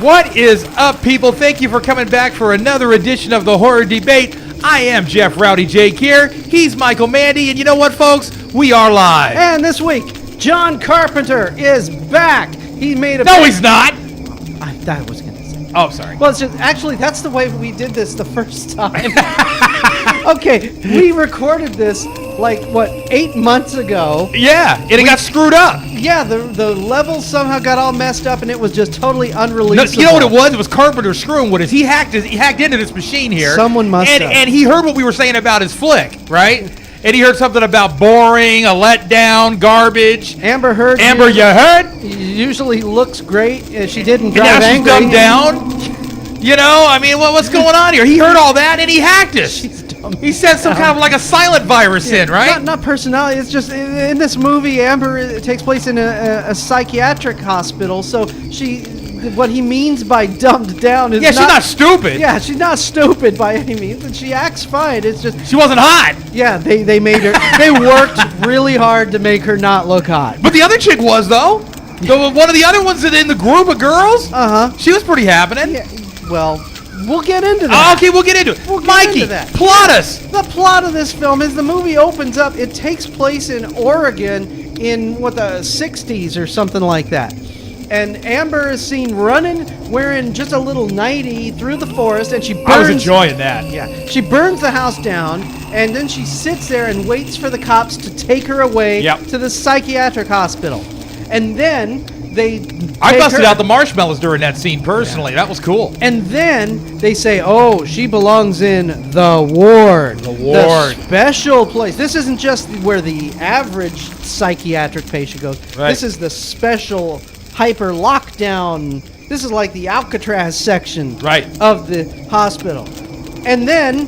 What is up, people? Thank you for coming back for another edition of the Horror Debate. I am Jeff Rowdy Jake here. He's Michael Mandy, and you know what, folks? We are live. And this week, John Carpenter is back. He made a... No, he's not. I was going to say. Oh, sorry. Well, it's just, actually, that's the way we did this the first time. Okay, we recorded this, 8 months ago. Yeah, and it got screwed up. Yeah, the levels somehow got all messed up, and it was just totally unreleasable. No, you know what it was? It was Carpenter screwing with us. He hacked into this machine here. Someone must have. And he heard what we were saying about his flick, right? And he heard something about boring, a letdown, garbage. Amber Heard. Amber, you heard? Usually looks great. She didn't And now drive she's angry. dumbed down. You know, I mean, what's going on here? He heard all that and he hacked us. He sent some kind of like a silent virus in, right? Not personality. It's just in this movie, Amber takes place in a psychiatric hospital. So what he means by dumbed down is she's not stupid. Yeah, she's not stupid by any means, and she acts fine. It's just she wasn't hot. Yeah, they made her. They worked really hard to make her not look hot. But the other chick was though. One of the other ones in the group of girls. She was pretty happening. Yeah, well. We'll get into that. Okay, we'll get into it. Mikey, plot us. The plot of this film is the movie opens up. It takes place in Oregon in, the 60s or something like that. And Amber is seen running, wearing just a little nightie through the forest, and she burns... I was enjoying that. Yeah. She burns the house down, and then she sits there and waits for the cops to take her away to the psychiatric hospital. And then... I busted out the marshmallows during that scene personally. Yeah. That was cool. And then they say, oh, she belongs in the ward. The special place. This isn't just where the average psychiatric patient goes. Right. This is the special hyper lockdown. This is like the Alcatraz section of the hospital. And then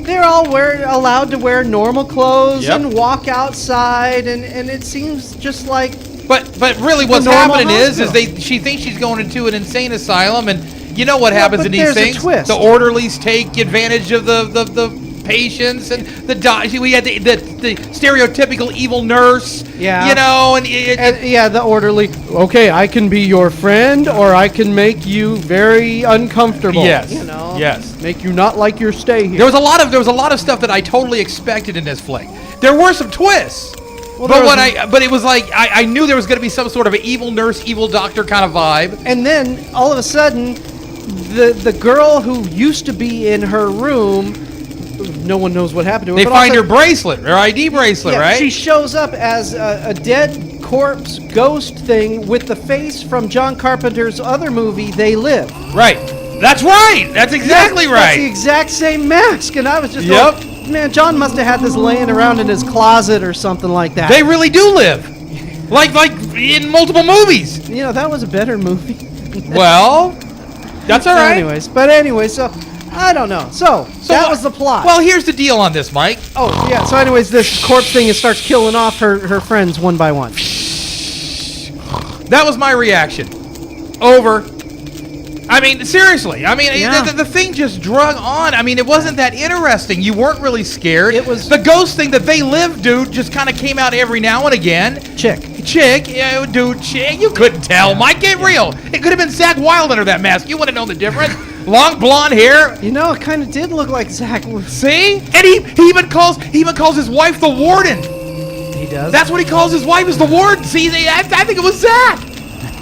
they're all allowed to wear normal clothes and walk outside. And it seems just like... But really what's happening is she thinks she's going into an insane asylum, and you know what happens in these things? The orderlies take advantage of the patients, and we had the stereotypical evil nurse. Yeah. You know, and the orderly. Okay, I can be your friend, or I can make you very uncomfortable. Yes. You know. Yes. Make you not like your stay here. There was a lot of stuff that I totally expected in this flick. There were some twists. Well, but it was like I knew there was going to be some sort of an evil nurse, evil doctor kind of vibe. And then all of a sudden, the girl who used to be in her room, no one knows what happened to her. They find her bracelet, her ID bracelet, right? She shows up as a dead corpse ghost thing with the face from John Carpenter's other movie, They Live. Right. That's right. That's exactly right. That's the exact same mask, and I was just like, man, John must have had this laying around in his closet or something like that. They really do live. Like in multiple movies. You know, that was a better movie. Well, that's all right. Anyways, so, I don't know. So that was the plot. Well, here's the deal on this, Mike. Oh, yeah. So anyways, this corpse thing starts killing off her friends one by one. That was my reaction. Over. I mean, seriously. I mean, the thing just drug on. I mean, it wasn't that interesting. You weren't really scared. It was the ghost thing that They Live, dude, just kind of came out every now and again. Chick. Yeah, dude, chick. You couldn't tell. Mike, get real. It could have been Zach Wilde under that mask. You wouldn't know the difference. Long blonde hair. You know, it kind of did look like Zach. See? And he even calls his wife the warden. He does? That's what he calls his wife, is the warden. See, I think it was Zach.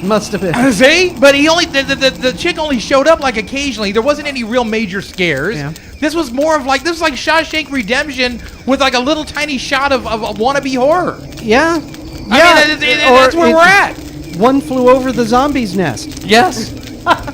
Must have been. See? But he only the chick only showed up like occasionally. There wasn't any real major scares. Yeah. This was more of like Shawshank Redemption with like a little tiny shot of wannabe horror. Yeah. I mean, that's where we're at. One Flew Over the Zombies Nest. Yes.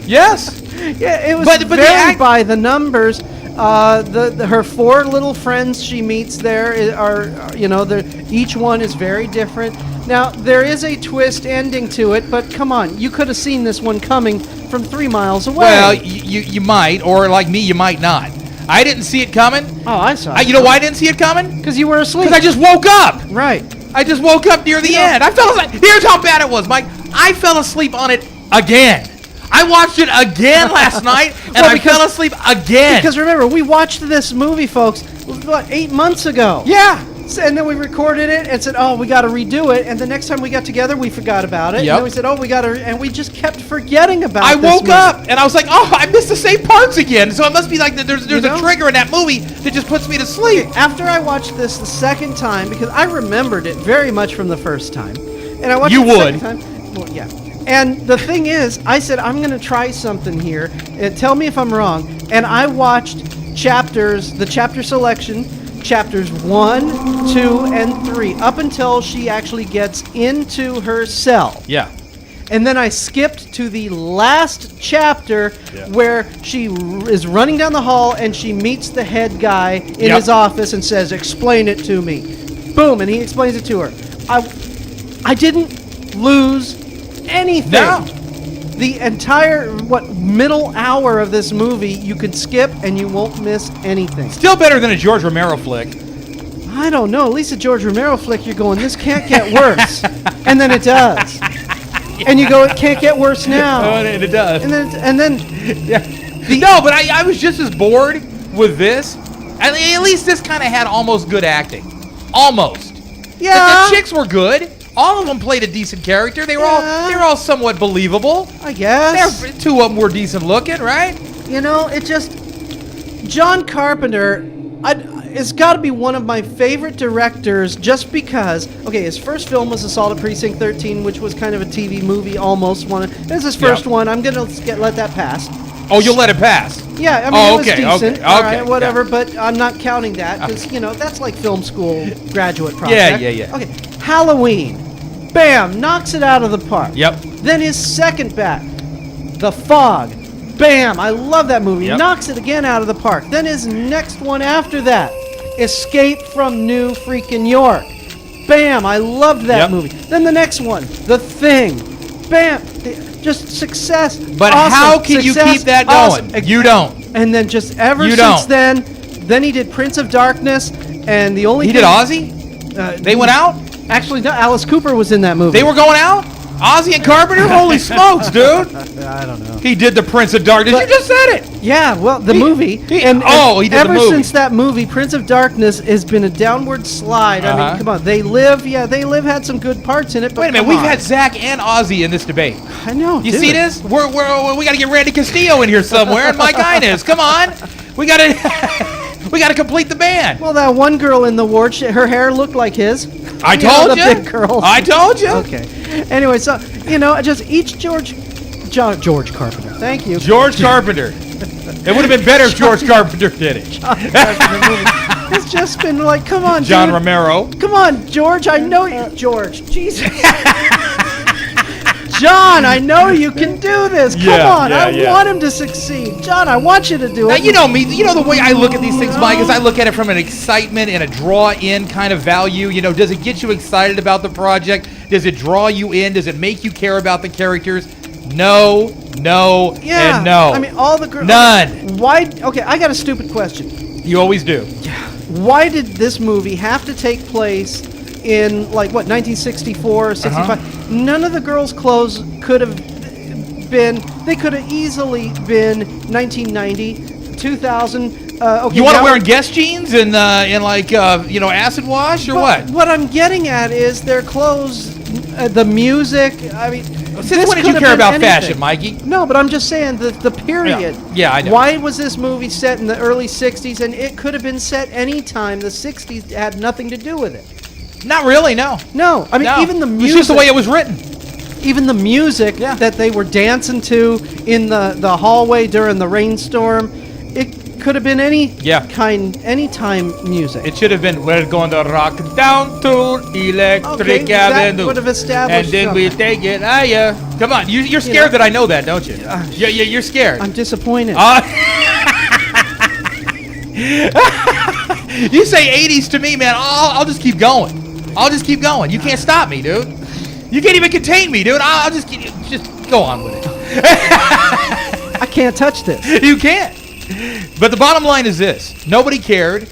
Yes. Yeah, it was very by the numbers. Her four little friends she meets there are each one is very different. Now, there is a twist ending to it, but come on, you could have seen this one coming from 3 miles away. Well, you might, or like me, you might not. I didn't see it coming. Oh, I saw it. You know why I didn't see it coming? Because you were asleep. Because I just woke up. Right. I just woke up near the end. I fell asleep. Here's how bad it was, Mike. I fell asleep on it again. I watched it again last night, and I fell asleep again. Because remember, we watched this movie, folks, 8 months ago. Yeah. And then we recorded it and said, "Oh, we got to redo it." And the next time we got together, we forgot about it. Yep. And then we said, "Oh, we got to," and we just kept forgetting about it. I woke up and I was like, "Oh, I missed the same parts again." So it must be like there's a trigger in that movie that just puts me to sleep. After I watched this the second time, because I remembered it very much from the first time, and I watched it the second time. Well, yeah. And the thing is, I said, I'm going to try something here. Tell me if I'm wrong. And I watched the chapter selection, chapters 1, 2, and 3, up until she actually gets into her cell. Yeah. And then I skipped to the last chapter where she is running down the hall and she meets the head guy in his office and says, "Explain it to me." Boom, and he explains it to her. I didn't lose anything. No. The entire middle hour of this movie you could skip and you won't miss anything. Still better than a George Romero flick. I don't know. At least a George Romero flick, you're going, this can't get worse. And then it does. And you go, it can't get worse now. Oh, and it does. And then no, but I was just as bored with this. At least this kind of had almost good acting. Almost. Yeah. The chicks were good. All of them played a decent character. They were all somewhat believable. I guess. Two of them were decent looking, right? You know, it just John Carpenter it's got to be one of my favorite directors just because, his first film was Assault at Precinct 13, which was kind of a TV movie almost. This is his first one. I'm going to let that pass. Oh, you'll let it pass? Yeah, I mean, it was decent. Okay, all right, whatever, but I'm not counting that because, that's like film school graduate project. Yeah. Okay, Halloween. Bam, knocks it out of the park. Yep. Then his second bat, The Fog. Bam, I love that movie. Yep. Knocks it again out of the park. Then his next one after that, Escape from New Freaking York. Bam, I loved that movie. Then the next one, The Thing. Bam, just success. But awesome. how can you keep that going? Awesome. You don't. And then just ever since then he did Prince of Darkness, and the only He did Ozzy? They went out? Actually, no, Alice Cooper was in that movie. They were going out? Ozzy and Carpenter? Holy smokes, dude. I don't know. He did the Prince of Darkness. You just said it. Yeah, well, the movie. He did ever the movie. Since that movie, Prince of Darkness has been a downward slide. I mean, come on. They Live had some good parts in it, but wait a minute, we've had Zach and Ozzy in this debate. I know. You see this? We got to get Randy Castillo in here somewhere, and Mike Inez. Come on. We got to complete the band. Well, that one girl in the ward, her hair looked like his. I told you. The big curls. I told you. Okay. Anyway, so, just each George Carpenter. Thank you. George Carpenter. It would have been better if George Carpenter did it. It's just been like, come on, John dude. Romero. Come on, George. I know you. George. Jesus. John, I know you can do this. Come on. I want him to succeed. John, I want you to do it. Now, you know me. You know the way I look at these things, Mike, is I look at it from an excitement and a draw-in kind of value. Does it get you excited about the project? Does it draw you in? Does it make you care about the characters? No, and no. I mean, all the girls. None. Why? Okay, I got a stupid question. You always do. Why did this movie have to take place in, 1964 or 65? None of the girls' clothes could have been, they could have easily been 1990, 2000. You want to wear Guess jeans and acid wash or what? What I'm getting at is their clothes, the music. I mean, since when did you care about fashion, Mikey? No, but I'm just saying the period. Yeah, I know. Why was this movie set in the early 60s, and it could have been set any time? The 60s had nothing to do with it. Not really, no. No, I mean, even the music. It's just the way it was written. Even the music that they were dancing to in the hallway during the rainstorm, it could have been any time music. It should have been, we're going to rock down to Electric Avenue. That would have established and then we take it higher. Come on, you're scared that I know that, don't you? You're scared. I'm disappointed. You say 80s to me, man, I'll just keep going. I'll just keep going. You can't stop me, dude. You can't even contain me, dude. I'll just go on with it. I can't touch this. You can't. But the bottom line is this: nobody cared.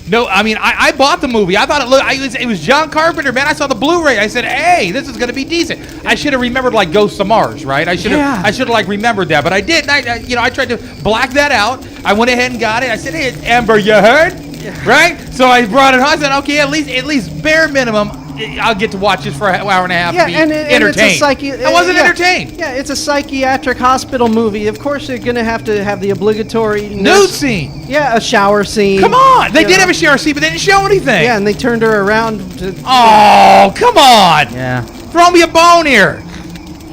No, I mean, I bought the movie. I thought it was John Carpenter, man. I saw the Blu-ray. I said, hey, this is going to be decent. I should have remembered Ghosts of Mars, right? I should have remembered that, but I didn't. I tried to black that out. I went ahead and got it. I said, hey, Amber, you heard? right? So I brought it home. I said, okay, at least bare minimum, I'll get to watch this for an hour and a half. Yeah, and entertained. I wasn't entertained. Yeah, it's a psychiatric hospital movie. Of course, they're going to have the obligatory nude scene. Yeah, a shower scene. Come on, they did have a shower scene, but they didn't show anything. Yeah, and they turned her around. Oh, come on. Yeah. Throw me a bone here.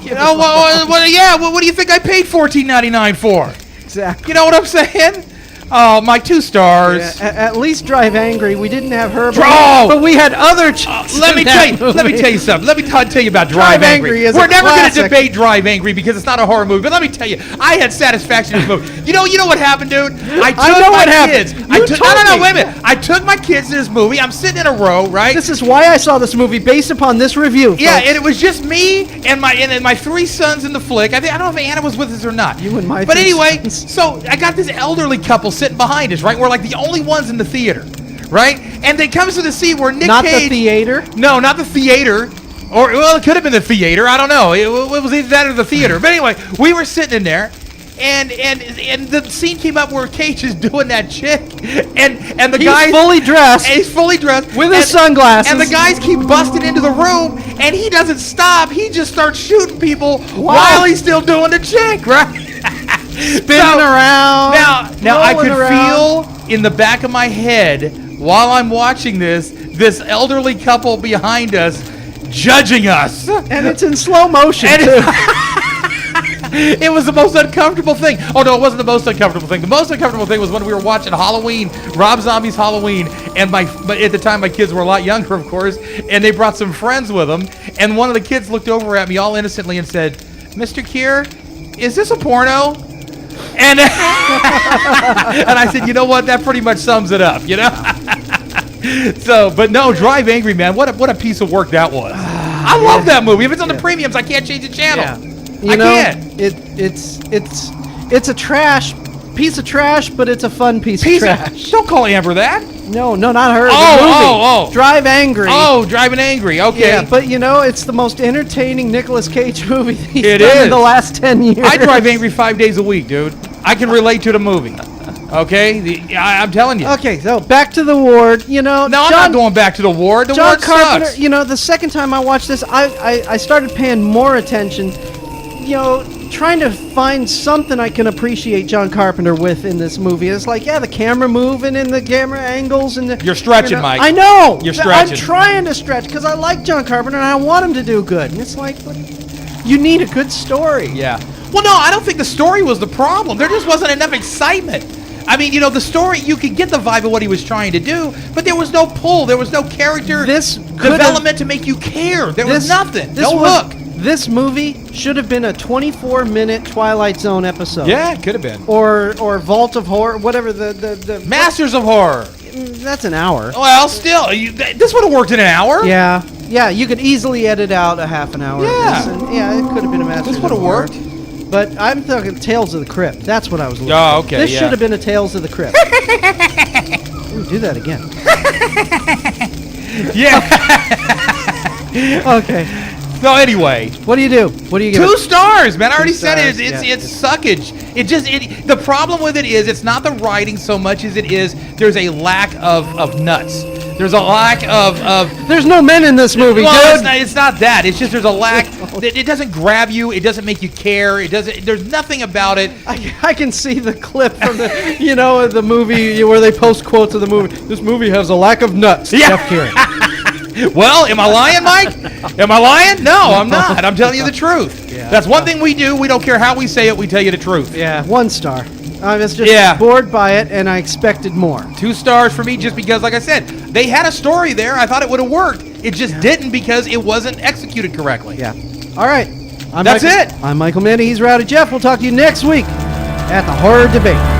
You know what do you think I paid $14.99 for? Exactly. You know what I'm saying? Oh, my 2 stars. Yeah, at least Drive Angry. We didn't have her, but we had other chicks. Let me tell you something. Let me tell you about Drive Angry. Is We're never going to debate Drive Angry because it's not a horror movie. But let me tell you, I had satisfaction in this movie. You know what happened, dude? I took my kids. No, wait a minute. I took my kids to this movie. I'm sitting in a row, right? This is why I saw this movie, based upon this review. Yeah, and it was just me and my 3 sons in the flick. I don't know if Anna was with us or not. You and my. But anyway, so I got this elderly couple sitting behind us, right? We're like the only ones in the theater, right? And they comes to the scene where Nick Cage... Not the theater? No, not the theater. Or, well, it could have been the theater. I don't know. It was either that or the theater. But anyway, we were sitting in there, and the scene came up where Cage is doing that chick, and the guy... He's fully dressed. He's fully dressed. With his sunglasses. And the guys keep busting into the room, and he doesn't stop. He just starts shooting people while he's still doing the chick, right? Spinning around. Now I could feel in the back of my head while I'm watching this elderly couple behind us judging us. And it's in slow motion, too. It was the most uncomfortable thing. Oh, no, it wasn't the most uncomfortable thing. The most uncomfortable thing was when we were watching Halloween, Rob Zombie's Halloween, and at the time my kids were a lot younger, of course, and they brought some friends with them, and one of the kids looked over at me all innocently and said, "Mr. Kier, is this a porno?" And and I said, you know what? That pretty much sums it up, you know. So, but no, Drive Angry, man. What a piece of work that was. I love that movie. If it's on the premiums, I can't change the channel. Yeah. I can't. It's a piece of trash, but it's a fun piece of trash. Don't call Amber that. No, not her. Oh. Drive Angry. Oh, Driving Angry. Okay. Yeah, but it's the most entertaining Nicolas Cage movie he's done in the last 10 years. I drive Angry 5 days a week, dude. I can relate to the movie. Okay? I'm telling you. Okay, so back to the ward. No, I'm not going back to the ward. The ward Carpenter, sucks. The second time I watched this, I started paying more attention, trying to find something I can appreciate John Carpenter with in this movie. It's like, the camera moving and the camera angles and You're stretching, Mike. I know. You're stretching. I'm trying to stretch because I like John Carpenter and I want him to do good. And it's like, you need a good story. Yeah. Well, no, I don't think the story was the problem. There just wasn't enough excitement. I mean, the story, you could get the vibe of what he was trying to do, but there was no pull. There was no character development to make you care. There was nothing. No hook. This movie should have been a 24-minute Twilight Zone episode. Yeah, it could have been. Or Vault of Horror, whatever the Masters of Horror. That's an hour. Well, still, this would have worked in an hour. Yeah, you could easily edit out a half an hour. Yeah. It could have been a Masters of Horror. This would have worked. But I'm talking Tales of the Crypt. That's what I was looking for. Oh, okay, This should have been a Tales of the Crypt. Ooh, do that again. Yeah. Okay. So anyway, what do you do? What do you give 2 stars, man. I already said it. Yeah. It's suckage. The problem with it is it's not the writing so much as it is there's a lack of nuts. There's a lack of There's no men in this movie, dude. It's not that. It's just there's a lack. It doesn't grab you. It doesn't make you care. It doesn't. There's nothing about it. I can see the clip from the the movie where they post quotes of the movie. This movie has a lack of nuts. Yeah. Jeff Keeran. Well, am I lying, Mike? Am I lying? No, I'm not. I'm telling you the truth. Yeah. That's one thing we do. We don't care how we say it. We tell you the truth. Yeah, 1 star. I was just bored by it, and I expected more. 2 stars for me just because, like I said, they had a story there. I thought it would have worked. It just didn't because it wasn't executed correctly. Yeah. All right. That's it. I'm Michael Manny. He's Rowdy Jeff. We'll talk to you next week at the Horror Debate.